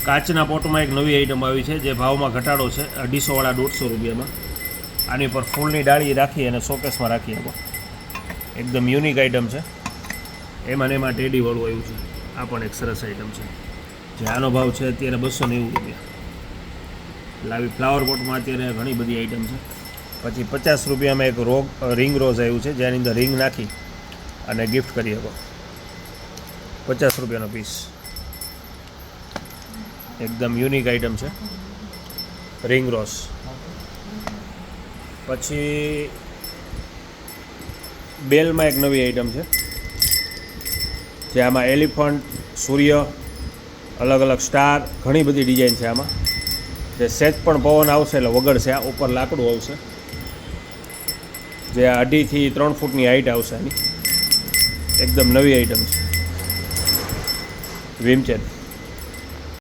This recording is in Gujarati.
કાચના પોટમાં એક નવી આઈટમ આવી છે જે ભાવમાં ઘટાડો છે 250 વાળા 150 રૂપિયામાં. આની પર ફૂલની ડાળી રાખી અને શોકેસમાં રાખી શકો. એકદમ યુનિક આઈટમ છે. એમાં ને એમાં ટેડીવાળું આવ્યું છે. આ પણ એક સરસ આઈટમ છે જે આનો ભાવ છે અત્યારે 290 રૂપિયા. લાવી ફ્લાવર પોટમાં અત્યારે ઘણી બધી આઈટમ છે. પછી 50 રૂપિયામાં એક રિંગ રોઝ આવ્યું છે જેની અંદર રિંગ નાખી અને ગિફ્ટ કરી શકો. 50 રૂપિયાનો પીસ. એકદમ યુનિક આઈટમ છે રિંગ રોઝ. પછી બેલમાં એક નવી આઈટમ છે જે આમાં એલિફન્ટ, સૂર્ય, અલગ અલગ સ્ટાર, ઘણી બધી ડિઝાઇન છે આમાં. જે સેજ પણ પવન આવશે એટલે વગડશે. આ ઉપર લાકડું આવશે જે 2.5 થી 3 ફૂટની હાઈટ આવશે આની. એકદમ નવી આઈટમ છે વિમચેન.